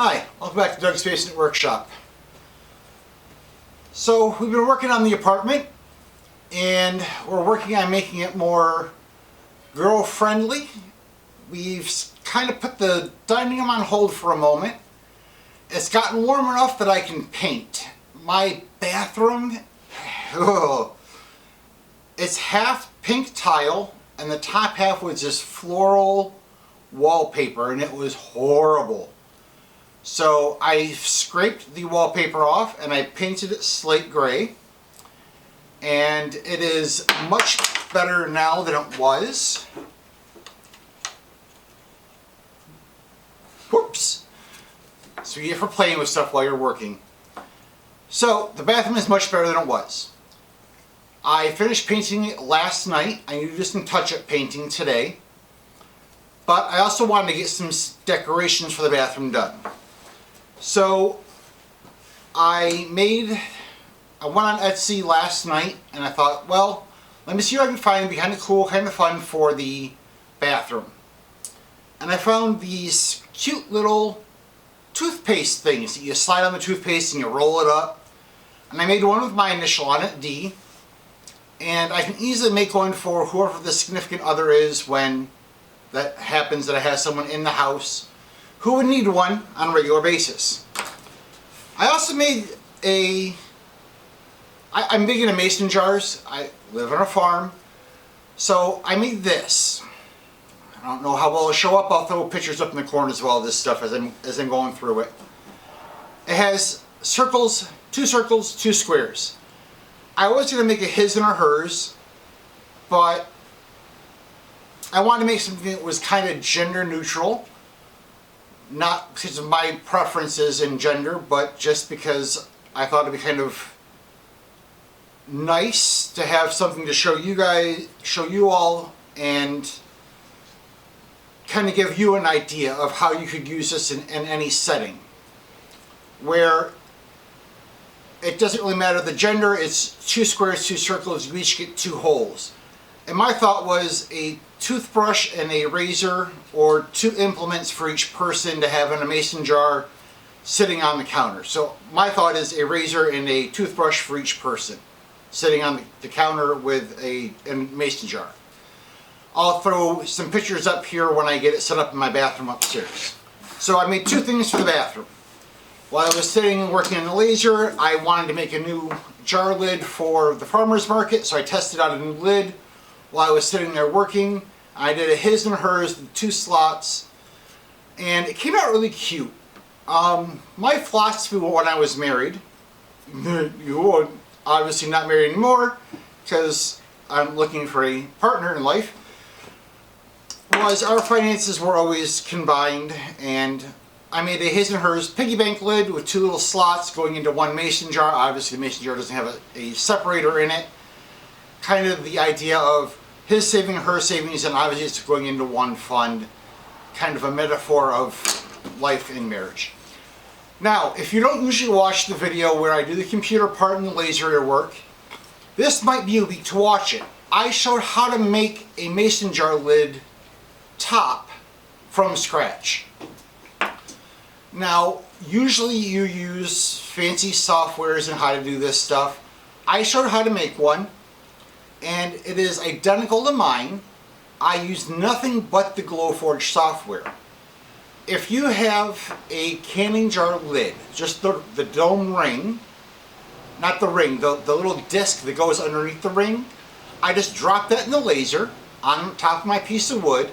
Hi, welcome back to Doug's Basement Workshop. So we've been working on the apartment and we're working on making it more girl friendly. We've kind of put the dining room on hold for a moment. It's gotten warm enough that I can paint. My bathroom, it's half pink tile and the top half was just floral wallpaper and it was horrible. So I scraped the wallpaper off and I painted it slate gray, and it is much better now than it was. Whoops! So you get for playing with stuff while you're working. So the bathroom is much better than it was. I finished painting it last night. I need to do some touch-up painting today. But I also wanted to get some decorations for the bathroom done. So I went on Etsy last night and I thought, well, let me see what I can find. It'd be kind of cool, kind of fun for the bathroom. And I found these cute little toothpaste things that you slide on the toothpaste and you roll it up. And I made one with my initial on it, D. And I can easily make one for whoever the significant other is when that happens, that I have someone in the house who would need one on a regular basis. I also made I'm big into mason jars. I live on a farm. So I made this. I don't know how well it'll show up. I'll throw pictures up in the corners of all this stuff as I'm going through it. It has circles, two squares. I was going to make a his and a hers, but I wanted to make something that was kind of gender neutral. Not because of my preferences in gender, but just because I thought it'd be kind of nice to have something to show you all, and kind of give you an idea of how you could use this in any setting. Where it doesn't really matter the gender, it's two squares, two circles, you each get two holes. And my thought was a toothbrush and a razor, or two implements for each person to have in a mason jar sitting on the counter. So my thought is a razor and a toothbrush for each person sitting on the counter with a mason jar. I'll throw some pictures up here when I get it set up in my bathroom upstairs. So I made two things for the bathroom. While I was sitting and working on the laser, I wanted to make a new jar lid for the farmer's market, so I tested out a new lid while I was sitting there working. I did a his and hers, the two slots, and it came out really cute. My philosophy when I was married, you obviously not married anymore because I'm looking for a partner in life, was our finances were always combined, and I made a his and hers piggy bank lid with two little slots going into one mason jar. Obviously the mason jar doesn't have a separator in it. Kind of the idea of his saving, her savings, and obviously it's going into one fund. Kind of a metaphor of life in marriage. Now, if you don't usually watch the video where I do the computer part and the laser work, this might be a week to watch it. I showed how to make a mason jar lid top from scratch. Now, usually you use fancy softwares and how to do this stuff. I showed how to make one, and it is identical to mine. I used nothing but the Glowforge software. If you have a Canon jar lid, just the dome ring, not the ring, the little disc that goes underneath the ring, I just drop that in the laser on top of my piece of wood,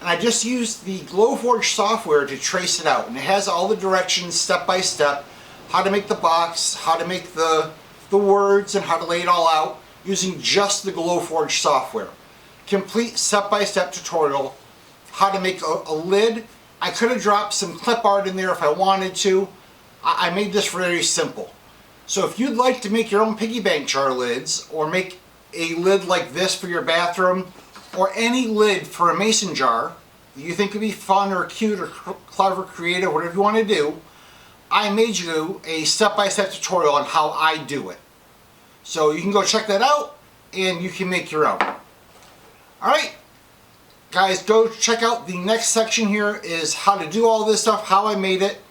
and I just used the Glowforge software to trace it out. And it has all the directions step by step, how to make the box, how to make the words, and how to lay it all out using just the Glowforge software. Complete step-by-step tutorial, how to make a lid. I could have dropped some clip art in there if I wanted to. I made this very simple. So if you'd like to make your own piggy bank jar lids, or make a lid like this for your bathroom, or any lid for a mason jar that you think would be fun or cute or clever, creative, whatever you want to do, I made you a step-by-step tutorial on how I do it. So you can go check that out and you can make your own. Alright, guys, go check out the next section here is how to do all this stuff, how I made it.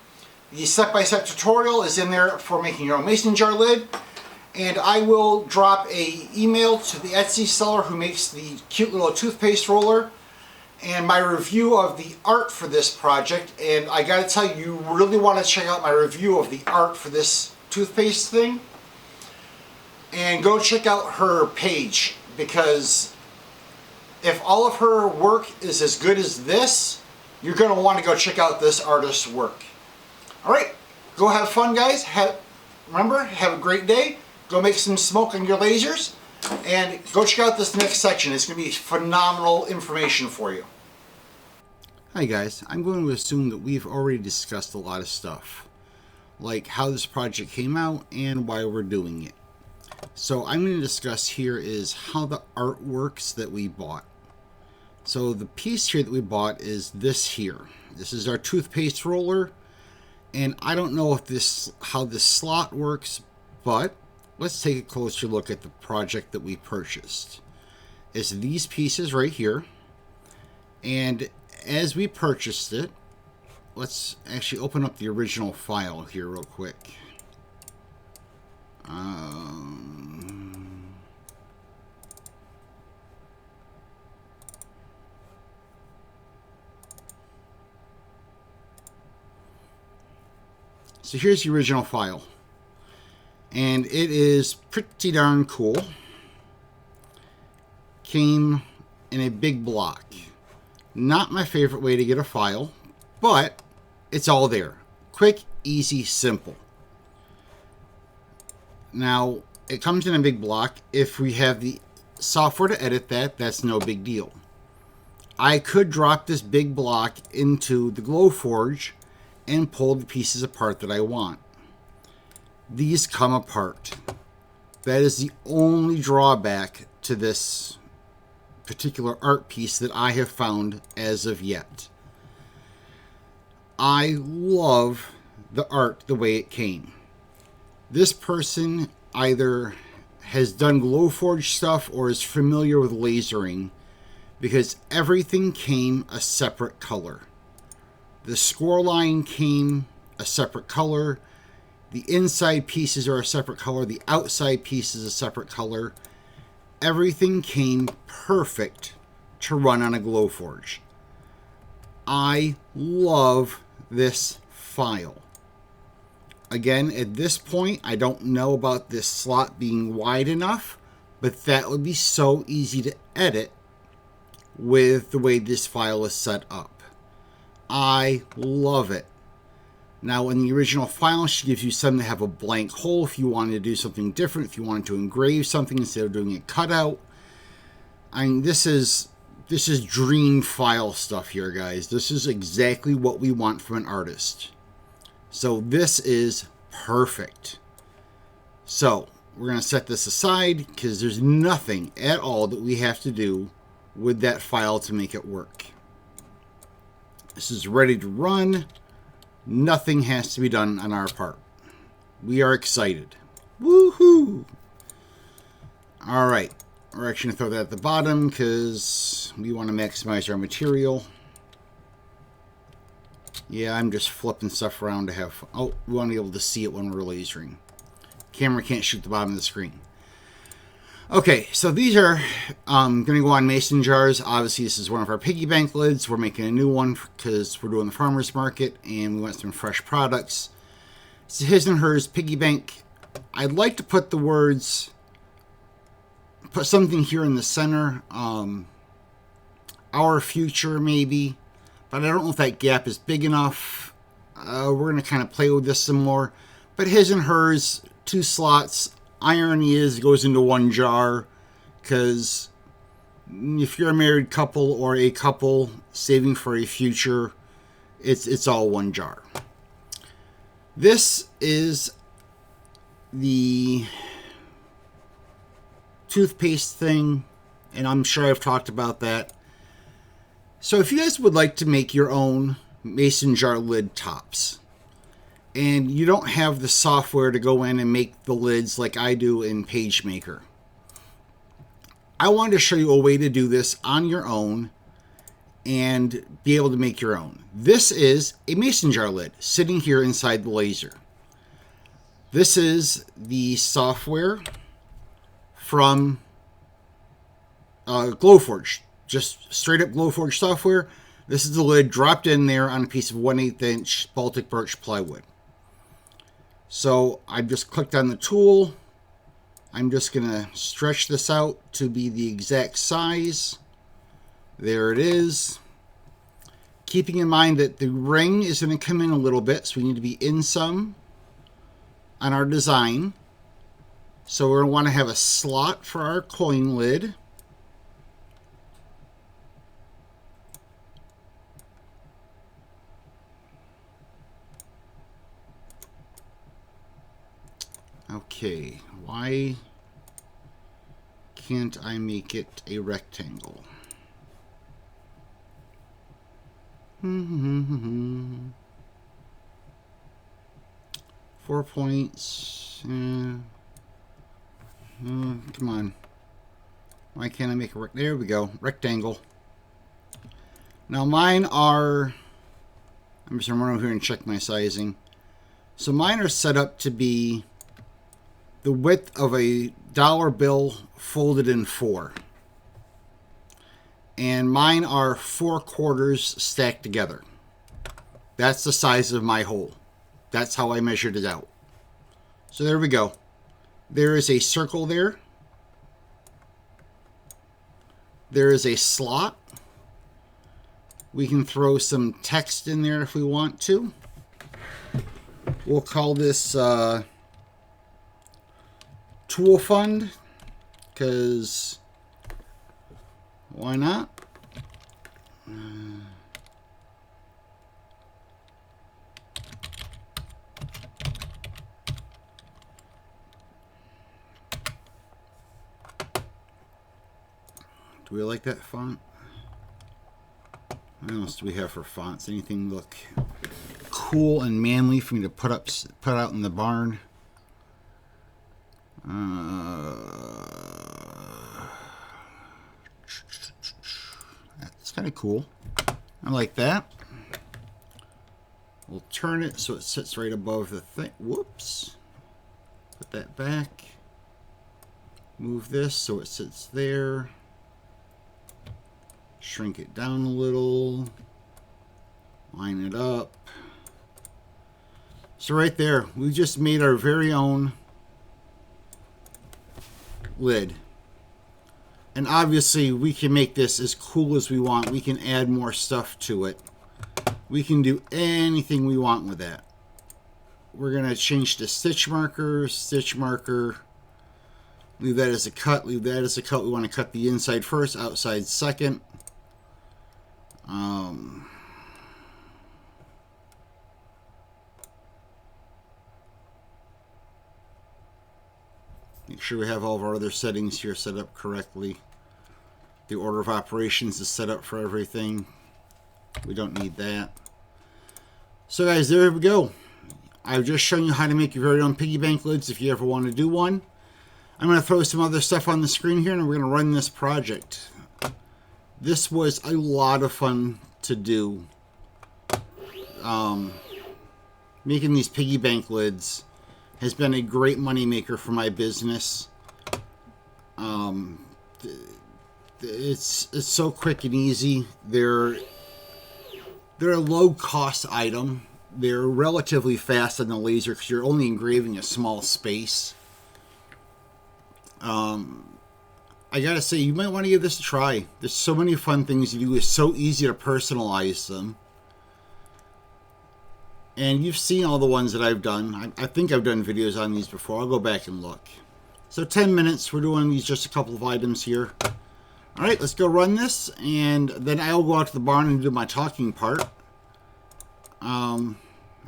The step-by-step tutorial is in there for making your own mason jar lid. And I will drop an email to the Etsy seller who makes the cute little toothpaste roller and my review of the art for this project. And I gotta tell you, you really want to check out my review of the art for this toothpaste thing. And go check out her page, because if all of her work is as good as this, you're gonna want to go check out this artist's work. Alright, go have fun, guys. Remember, have a great day. Go make some smoke on your lasers, and go check out this next section. It's going to be phenomenal information for you. Hi guys, I'm going to assume that we've already discussed a lot of stuff, like how this project came out and why we're doing it. So I'm going to discuss here is how the art works that we bought. So the piece here that we bought is this here. This is our toothpaste roller, and I don't know if how this slot works, but let's take a closer look at the project that we purchased. It's these pieces right here, and as we purchased it, let's actually open up the original file here real quick. So here's the original file. And it is pretty darn cool. Came in a big block. Not my favorite way to get a file, but it's all there. Quick, easy, simple. Now, it comes in a big block. If we have the software to edit that, that's no big deal. I could drop this big block into the Glowforge and pull the pieces apart that I want. These come apart. That is the only drawback to this particular art piece that I have found as of yet. I love the art the way it came. This person either has done Glowforge stuff or is familiar with lasering, because everything came a separate color. The score line came a separate color. The inside pieces are a separate color. The outside piece is a separate color. Everything came perfect to run on a Glowforge. I love this file. Again, at this point, I don't know about this slot being wide enough, but that would be so easy to edit with the way this file is set up. I love it. Now, in the original file, she gives you something to have a blank hole if you wanted to do something different, if you wanted to engrave something instead of doing a cutout. I mean, this is dream file stuff here, guys. This is exactly what we want from an artist. So this is perfect. So we're going to set this aside because there's nothing at all that we have to do with that file to make it work. This is ready to run. Nothing has to be done on our part. We are excited. Woohoo! Alright, we're actually going to throw that at the bottom because we want to maximize our material. Yeah, I'm just flipping stuff around to have fun. Oh, we want to be able to see it when we're lasering. Camera can't shoot the bottom of the screen. Okay, so these are going to go on mason jars. Obviously, this is one of our piggy bank lids. We're making a new one because we're doing the farmer's market and we want some fresh products. It's his and hers piggy bank. I'd like to put the words, put something here in the center. Our future, maybe. But I don't know if that gap is big enough. We're going to kind of play with this some more. But his and hers, 2 slots. Irony is, it goes into one jar, because if you're a married couple or a couple saving for a future, it's all one jar. This is the toothpaste thing, and I'm sure I've talked about that. So if you guys would like to make your own mason jar lid tops, and you don't have the software to go in and make the lids like I do in PageMaker, I wanted to show you a way to do this on your own and be able to make your own. This is a mason jar lid sitting here inside the laser. This is the software from Glowforge, just straight up Glowforge software. This is the lid dropped in there on a piece of 1/8 inch Baltic birch plywood. So I just clicked on the tool. I'm just going to stretch this out to be the exact size. There it is. Keeping in mind that the ring is going to come in a little bit, so we need to be in some on our design. So we're going to want to have a slot for our coin lid. Okay, why can't I make it a rectangle? 4 points. Come on. Why can't I make a there we go, rectangle. Now mine are, I'm just going to run over here and check my sizing. So mine are set up to be the width of a dollar bill folded in 4. And mine are 4/4 stacked together. That's the size of my hole. That's how I measured it out. So there we go. There is a circle there. There is a slot. We can throw some text in there if we want to. We'll call this Tool Fund, because why not? Do we like that font? What else do we have for fonts? Anything look cool and manly for me to put out in the barn? That's kind of cool. I like that. We'll turn it so it sits right above the thing. Whoops. Put that back. Move this so it sits there. Shrink it down a little. Line it up. So right there, we just made our very own lid. And obviously we can make this as cool as we want. We can add more stuff to it. We can do anything we want with that. We're going to change to stitch marker. Leave that as a cut. Leave that as a cut. We want to cut the inside first, outside second. Make sure we have all of our other settings here set up correctly. The order of operations is set up for everything. We don't need that. So guys, there we go. I've just shown you how to make your very own piggy bank lids if you ever want to do one. I'm going to throw some other stuff on the screen here and we're going to run this project. This was a lot of fun to do. Making these piggy bank lids has been a great money maker for my business. It's so quick and easy. They're a low cost item. They're relatively fast on the laser because you're only engraving a small space. I gotta say, you might want to give this a try. There's so many fun things to do. It's so easy to personalize them. And you've seen all the ones that I've done. I think I've done videos on these before. I'll go back and look. So 10 minutes. We're doing these just a couple of items here. All right, let's go run this. And then I'll go out to the barn and do my talking part. I'm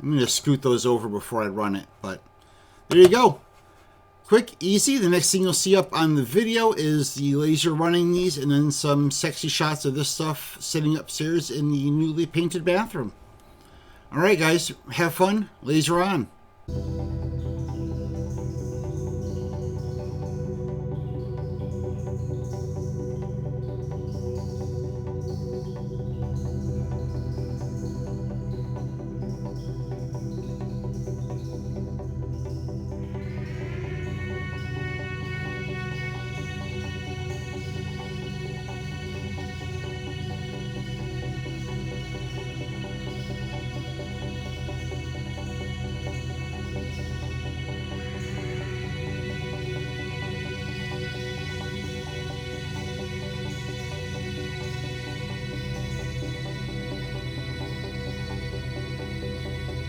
going to scoot those over before I run it. But there you go. Quick, easy. The next thing you'll see up on the video is the laser running these. And then some sexy shots of this stuff sitting upstairs in the newly painted bathroom. All right, guys, have fun. Laser on.